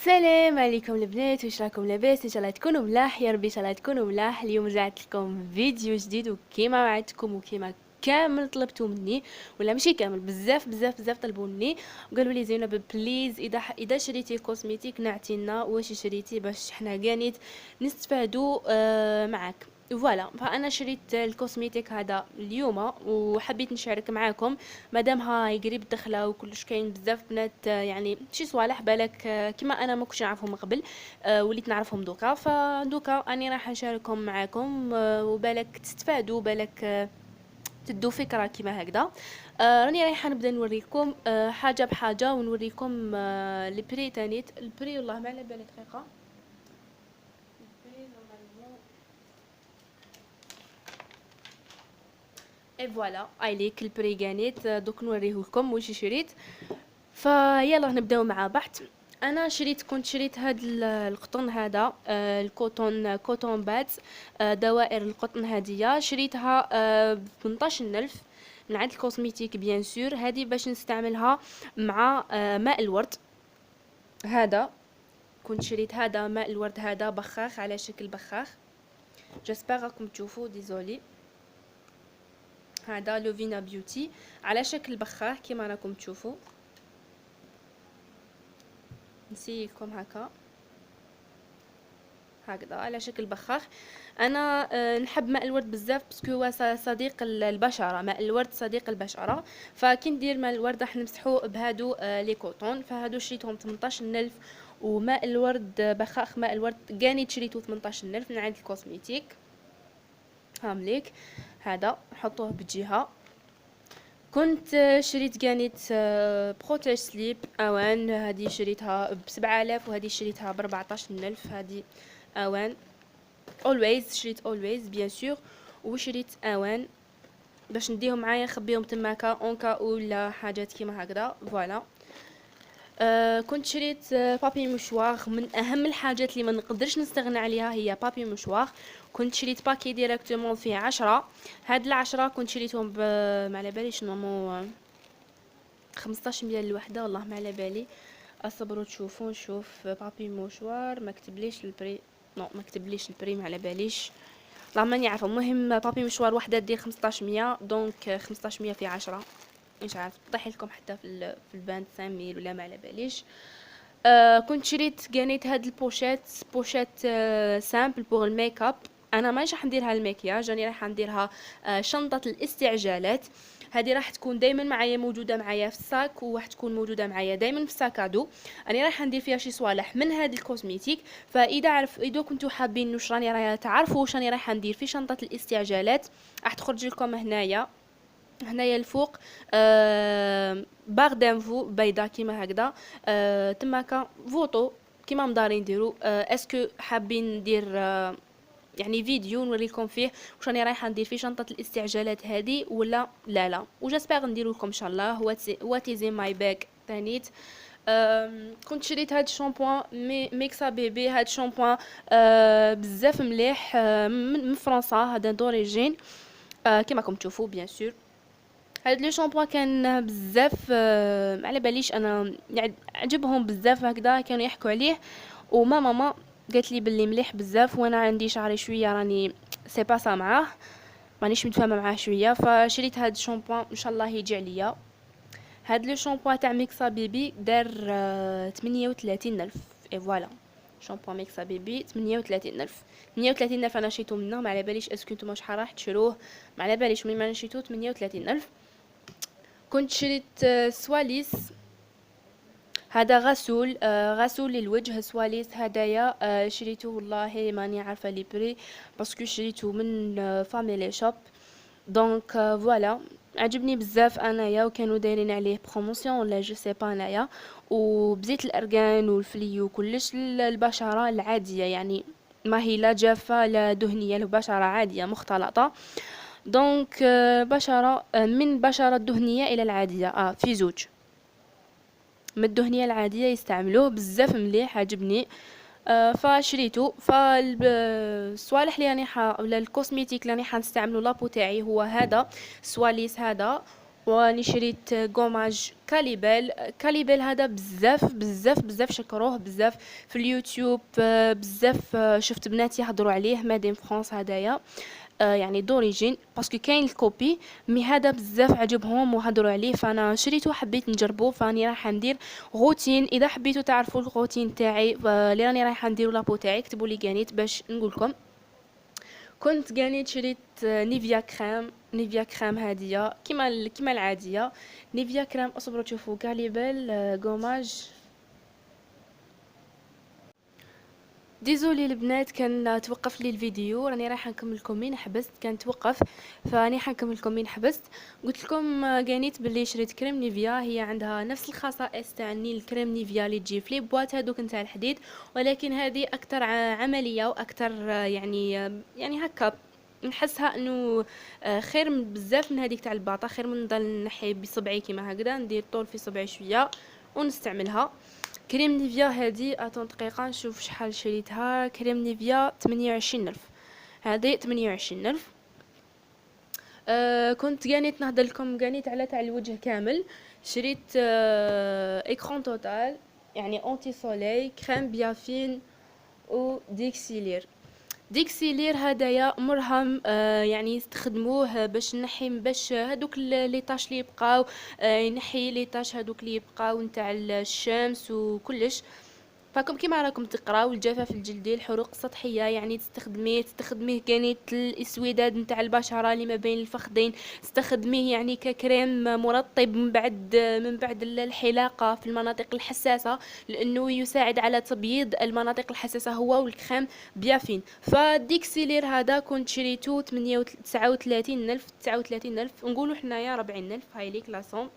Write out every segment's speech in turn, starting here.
السلام عليكم البنات، واش راكم لاباس؟ ان شاء الله تكونوا ملاح، يا ربي ان شاء الله تكونوا ملاح. اليوم رجعت لكم فيديو جديد وكيما وعدتكم وكيما كامل طلبتوا مني، ولا ماشي كامل، بزاف بزاف بزاف طلبوا مني وقالوا لي زينب بليز اذا شريتي كوزميتيك نعطينا واش شريتي باش حنا كاع نستفادوا معاك. فوالا، فانا شريت الكوزميتيك هذا اليوم وحبيت نشارك معاكم مادام هاي قريب دخله وكلش كاين بزاف بنات يعني شي صوالح بالك كما انا ما كنتش نعرفهم من قبل، وليت نعرفهم دوكا، فدوكا اني راح نشاركهم معاكم وبالك تستفادوا، بالك تدوا فكره كيما هكذا. راني رايحه نبدا نوريكم حاجه بحاجه ونوريكم البري تانيت. البري والله ما على بالي دقيقه. اي فوالا ايليك البري كانيت، دوك نوريه لكم واش شريت. فيلا نبداو مع بحث. انا كنت شريت هاد القطن هذا، كوتون بادز، دوائر القطن هذه شريتها ب 18000 من عند الكوزميتيك بيان سور. هذه باش نستعملها مع ماء الورد هذا. كنت شريت هذا ماء الورد هذا بخاخ على شكل بخاخ، جاسبر راكم تشوفوا، ديزولي. هذا لوفينا بيوتي على شكل بخاخ كما راكم تشوفوا، نسيكم هكذا على شكل بخاخ. انا نحب ماء الورد بزاف باسكو هو صديق البشره، ماء الورد صديق البشره. فكي ندير ماء الورد راح نمسحو بهادو لي كوتون، فهادو شريتهم 18000. وماء الورد بخاخ ماء الورد كاني شريتو 18000 من عند الكوزميتيك. هامليك هذا نحطوه بجهه. كنت شريت كانيت بروتيج سليب اوان، هذه شريتها ب7000 وهذه شريتها ب14000. هذه اوان اولويز، شريت اولويز بيان سور، وشريت اوان باش نديهم معايا نخبيهم تماكا اونكا ولا حاجات كيما هكذا. فوالا. كنت شريت بابي مشوار. من اهم الحاجات اللي ما نقدرش نستغنى عليها هي بابي مشوار. كنت شريت باكي ديريكتومون فيه 10. هاد ال10 كنت شريتهم ما على باليش نورمال 15 مليون الوحده، والله ما على بالي. اصبروا تشوفوا. نشوف بابي موشوار، ما كتبليش البري، نو ما كتبليش البري، ما على باليش، والله ماني عارفه. المهم بابي مشوار وحده دير 1500، دونك 1500 في 10 مش عارف طيح لكم حتى في الباند 5000 ولا ما على باليش. كنت شريت كانيت هاد البوشيت، بوشيت سامبل بوغ الميك اب. انا ماشي راح نديرها المكياج، راني راح نديرها شنطه الاستعجالات. هذه راح تكون دائما معايا، موجوده معايا في الساك، وراح تكون موجوده معايا دائما في الساكادو. انا راح ندير فيها شي صوالح من هذا الكوزميتيك. اذا كنتوا حابين واش راني راح تعرفوا واش راني راح ندير في شنطه الاستعجالات، راح تخرج لكم هنايا الفوق باغ دانفو بيضه كيما هكذا. تماكا فوطو كيما مدارين نديرو. اسكو حابين ندير يعني فيديو نوريكم فيه واش راني رايحه ندير في شنطه الاستعجالات هذه ولا لا وجاسبر نديرو لكم ان شاء الله. واتيزي ماي باك تانيت. كنت شريت هاد الشامبوان ميكسا بيبي. هاد الشامبوان بزاف مليح، من فرنسا، هذا دوريجين كما راكم تشوفوا بيان سور. هاد لي شامبوان كان بزاف على باليش انا، يعني عجبهم بزاف هكذا، كانوا يحكوا عليه. وماما قالت لي باللي مليح بزاف، وانا عندي شعري شويه راني سي با سا معاه، مانيش متفاهمه معاه شويه، فشريت هاد الشامبوان ان شاء الله يجي عليا. هاد لو شامبوان تاع ميكسا بيبي دار 38000. اي فوالا، شامبوان ميكسا بيبي 38000. 38000 انا شريته منه، ما على باليش اسكو نتوما شحال راح تشروه، ما على باليش، ملي ما شريته 38000. كنت شريت سواليس. هذا غسول للوجه، سواليس هدايا. شريته والله ماني عارفه لي بري باسكو شريته من فاميلي شوب. دونك فوالا، عجبني بزاف انايا، وكانوا دايرين عليه بروموسيون ولا جو سي با انايا. وبزيت الارغان والفلي وكلش البشره العاديه، يعني ما هي لا جافه لا دهنيه، البشره عاديه مختلطه. دونك بشره من بشره الدهنيه الى العاديه، في زوج من الدهنيه العاديه يستعملوه بزاف مليح، عجبني. فشريته. فالصوالح اللي ولا الكوسميتيك اللي راني حنستعملو لابو تاعي هو هذا سواليس هذا، وراني شريت غوماج كاليبل. كاليبل هذا بزاف بزاف بزاف شكروه بزاف في اليوتيوب، بزاف شفت بنات يهضروا عليه مادين فرانس هدايا، يعني دوريجين باسكو كاين الكوبي، مي هذا بزاف عجبهم وهضروا عليه، فانا شريته وحبيت نجربه. فاني راح ندير روتين، اذا حبيتوا تعرفوا الروتين تاعي اللي راني رايحه ندير لابو تاعي اكتبوا لي كانيت باش نقول لكم. كنت كانيت شريت نيفيا كريم. نيفيا كريم هاديه كيما العاديه. نيفيا كريم اصبروا تشوفوا كاليبل غوماج. ديزولي البنات كان توقف لي الفيديو، راني رايحه نكمل لكم من حبست، كان توقف فاني حنكمل لكم من حبست. قلت لكم قانيت باللي شريت كريم نيفيا، هي عندها نفس الخصائص تاع الكريم نيفيا اللي تجي في لي بواط هذوك نتاع الحديد، ولكن هذه اكثر عمليه واكثر يعني هكا نحسها انه خير من بزاف من هذيك تاع الباطا، خير من نضل نحي بصبعي كيما هكذا، ندير طول في صبعي شويه ونستعملها. كريم نيفيا هادي اتون دقيقه نشوف شحال شريتها. كريم نيفيا 28,000، هذه 28,000. كنت قانيت نهضر لكم قانيت على تاع الوجه كامل. شريت ايكرون توتال يعني اونتي سولي كريم بيافين و ديكسيلير. ديكسيلير هدايا مرهم، يعني يستخدموه باش نحي باش هذوك لي طاش اللي يبقاو، ينحي لي طاش هذوك اللي يبقاو نتاع الشمس وكلش. فكم كيما راكم تقراو الجفاف الجلدي الحروق السطحيه، يعني تستخدميه كانت الاسوداد نتاع البشره اللي ما بين الفخذين، تستخدميه يعني ككريم مرطب من بعد الحلاقه في المناطق الحساسه، لانه يساعد على تبييض المناطق الحساسه هو والكريم بيافين. فالديكسيلير هذا كنت شريته 39,000 نقولوا حنايا 40,000، هاي ليك لاسون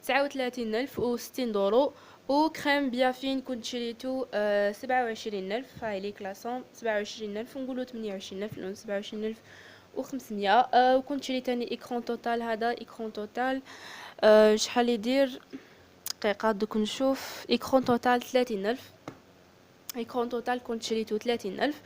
39,060 دولار. وكريم بيافين كنت شريتو 27,000، هاي لي كلاسون 27,000 نقولو 28,000 لأن 27,500. وكنت شريت تاني ايكرون توتال. هذا ايكرون توتال شحال يدير دقيقة دوك نشوف. ايكرون توتال 30,000. ايكرون توتال كنت شريتو 30,000.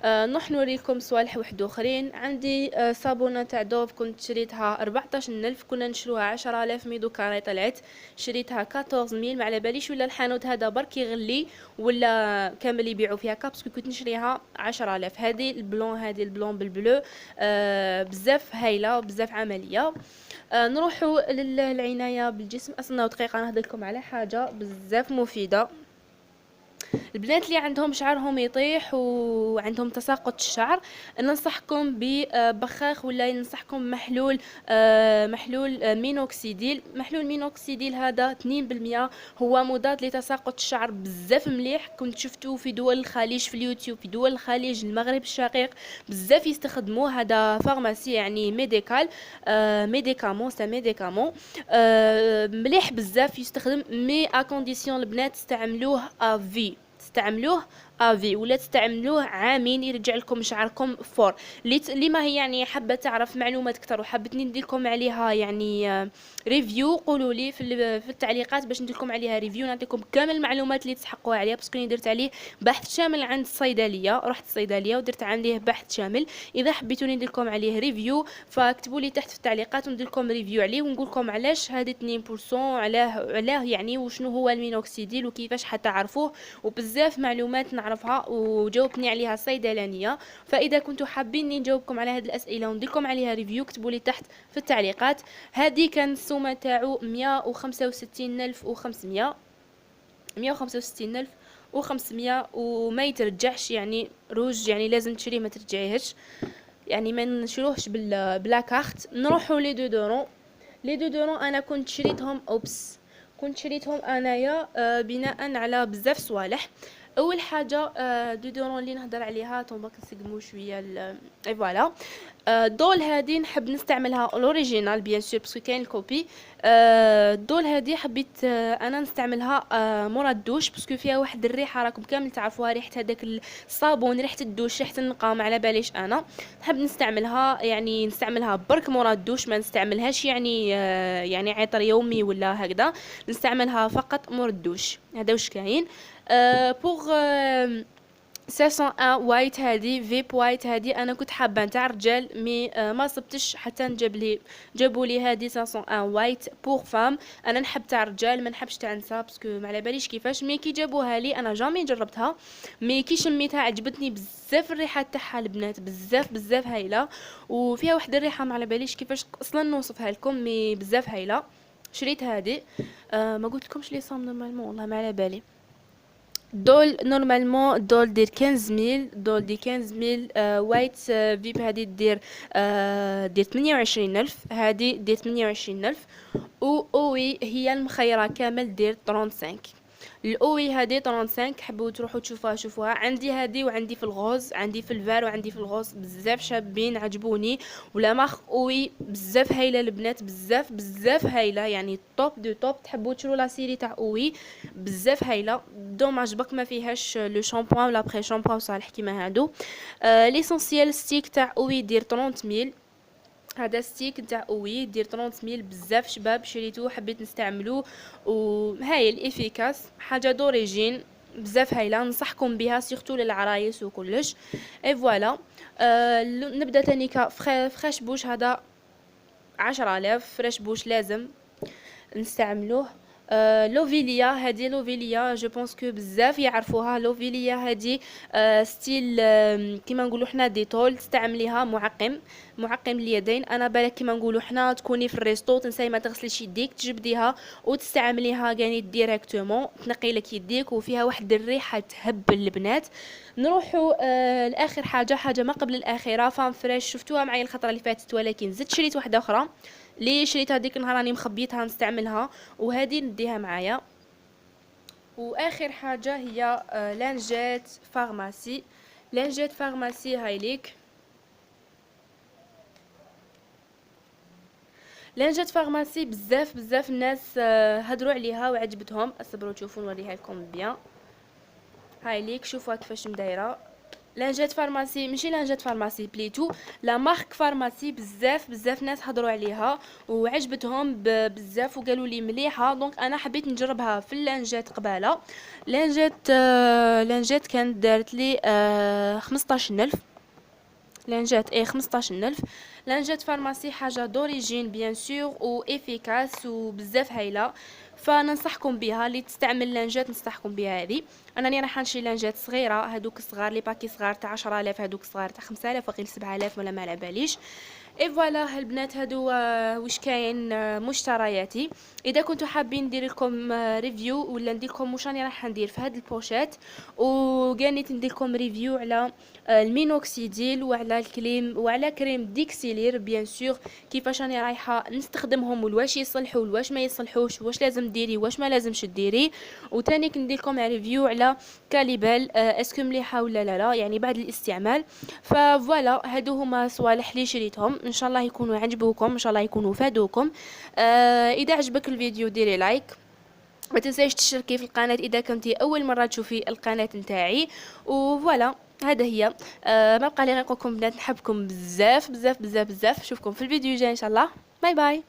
نروح نوريكم صوالح واحد اخرين. عندي صابونه تاع دوف كنت شريتها 14,000، كنا نشروها 10,000 مي دوكا راهي طلعت شريتها 14,000. ما على باليش ولا الحانوت هذا برك يغلي ولا كامل يبيعوا فيها باسكو كنت نشريها 10,000. هذه البلون بالبلو بزاف هايله بزاف عمليه. نروحوا للعنايه بالجسم. اصلا دقيقه نهضر لكم على حاجه بزاف مفيده. البنات اللي عندهم شعرهم يطيح وعندهم تساقط الشعر، ننصحكم ببخاخ ولا ننصحكم محلول مينوكسيديل. محلول مينوكسيديل هذا 2% هو مضاد لتساقط الشعر بزاف مليح. كنت شفتوه في دول الخليج في اليوتيوب، في دول الخليج المغرب الشقيق بزاف يستخدموه. هذا فارماسي يعني ميديكال ميديكامون سا ميديكامون مليح بزاف يستخدم، مي ا كونديسيون البنات تستعملوه تستعملوه افي ولا تستعملوه عامين يرجع لكم شعركم فور. اللي ما هي يعني حابه تعرف معلومات اكثر وحابتني ندير لكم عليها يعني ريفيو، قولوا لي في التعليقات باش ندير لكم عليها ريفيو، نعطيكم كامل المعلومات اللي تسحقوا عليها، باسكو درت عليه بحث شامل عند الصيدليه. رحت الصيدليه ودرت عليه بحث شامل. اذا حبيتوني ندير لكم عليه ريفيو فاكتبوا لي تحت في التعليقات وندير لكم ريفيو عليه ونقول لكم علاش هذه 2% علاه يعني وشنو هو المينوكسيديل وكيفاش حتعرفوه، وبزاف معلومات نعرفها وجاوبتني عليها الصيدلانيه. فاذا كنتوا حابين نجاوبكم على هذه الاسئله وندير لكم عليها ريفيو اكتبوا لي تحت في التعليقات. هذه كان السومه تاعو 165,500 165,500 وما يترجعش، يعني روج يعني لازم تشريه ما ترجعيهش، يعني ما نشروهش بلا كارت. نروحوا لي دو دورون انا كنت شريتهم كنت شريتهم انايا بناء على بزاف صوالح. اول حاجه دودورون اللي نهضر عليها طونبا كنسقمو شويه اي فوالا. دول هذه نحب نستعملها الاوريجينال بيان سور باسكو كاين الكوبي. دول هذه حبيت انا نستعملها مورا الدوش باسكو فيها واحد الريحه راكم كامل تعرفوها، ريحه هذاك الصابون، ريحه الدوش، ريحه النقام. على باليش انا نحب نستعملها يعني نستعملها برك مورا الدوش، ما نستعملهاش يعني عطر يومي ولا هكذا، نستعملها فقط مورا الدوش. هذا واش كاين. بوغ 501 وايت هادي فيب وايت هادي انا كنت حابه نتاع رجال مي ما صبتش حتى نجيب لي، جابوا لي هادي 501 وايت بور فام. انا نحب تاع رجال ما نحبش تاع نساء باسكو ما على باليش كيفاش، مي كي جابوها لي انا جامي جربتها، مي كي شميتها عجبتني بزاف الريحه تاعها البنات، بزاف بزاف هايله، وفيها واحد الريحه ما على باليش كيفاش اصلا نوصفها لكم، مي بزاف هايله. شريت هادي ما قلت لكمش لي صام نورمالمون والله ما على بالي. دول نورمالمون دول دير 15000، دول دي 15000 وايت فيب هادي دير دير 28000، هادي دير 28000. و اوي هي المخيرة كامل دير 35. الاوي هادي 35، حبوا تروحوا تشوفوها شوفوها. عندي هادي وعندي في الغوز، عندي في الفار وعندي في الغوز، بزاف شابين عجبوني، ولا مارك اوي بزاف هايله البنات، بزاف بزاف هايله يعني توب دو توب. تحبوا تشرو لا سيري تاع اوي بزاف هايله. دوماج بك ما فيهاش لو شامبوان ولا بري شامبوان صالح كيما هادو. ليسونسيال ستيك تاع اوي دير 30000، هذا ستيك نتاع اوي يدير 30000، بزاف شباب شريتوه حبيت نستعملوه وهايل افيكاس، حاجه دوريجين بزاف هايله، ننصحكم بها سيرتو للعرايس وكلش. اي فوالا نبدا تانيكا فريش بوش، هذا 10000 فريش بوش لازم نستعملوه. لوفيليا هذه لوفيليا جو بونس كو بزاف يعرفوها. لوفيليا هذه ستيل كيما نقولوا حنا ديتول، تستعمليها معقم اليدين. انا بالك كيما نقولوا حنا تكوني في الريستو تنساي ما تغسليش يديك، تجبديها وتستعمليها كاني ديريكتومون، تنقي لك يديك، وفيها واحد الريحه تهبل البنات. نروحوا لاخر حاجه ما قبل الاخيره، فام فريش شفتوها معايا الخطره اللي فاتت، ولكن زدت شريت واحده اخرى لي شريتها ديك النهار راني مخبيتها نستعملها، وهذه نديها معايا. واخر حاجه هي لانجات فارماسي. لانجات فارماسي هاي ليك، لانجات فارماسي بزاف بزاف الناس هدروا عليها وعجبتهم. اصبروا تشوفوا نوريها لكم بيان. هاي ليك شوفوها كيفاش مدايره. لانجات فارماسي ماشي لانجات فارماسي بليتو، لا مارك فارماسي بزاف بزاف ناس هضروا عليها وعجبتهم بزاف وقالوا لي مليحه، دونك انا حبيت نجربها في اللانجات قباله. لانجات كانت دارت لي 15000 لانجات 15000. لانجات فارماسي حاجه دوريجين بيان سور و افيكاس وبزاف هايله، فننصحكم بها. اللي تستعمل لانجات ننصحكم بها هذه. انا راح نشري لانجات صغيره، هذوك الصغار لي باكي صغار تاع 10000، هذوك صغار تاع 5000 وقيل 7000 ولا ما على باليش. اي فوالا البنات هادو واش كاين مشترياتي. اذا كنتوا حابين ندير لكم ريفيو ولا ندير لكم واش راني راح ندير في هاد البوشات، وقانيت ندير لكم ريفيو على المينوكسيديل وعلى الكريم وعلى كريم ديكسيلير بيان سور، كيفاش راني رايحه نستخدمهم والواش يصلحوا والواش ما يصلحوش، واش لازم ديري واش ما لازمش ديري. وتاني ندير لكم ريفيو على كاليبال اسكو مليحه ولا لا يعني بعد الاستعمال. فوالا هادو هما صوالح اللي شريتهم، ان شاء الله يكونوا عجبوكم، ان شاء الله يكونوا فادوكم. اذا عجبك الفيديو ديري لايك، ما تنسايش تشتركي في القناه اذا كنتي اول مره تشوفي القناه نتاعي. وفوالا هذا هي ما بقى لي غير نقولكم بنات نحبكم بزاف بزاف بزاف بزاف. نشوفكم في الفيديو الجاي ان شاء الله. باي باي.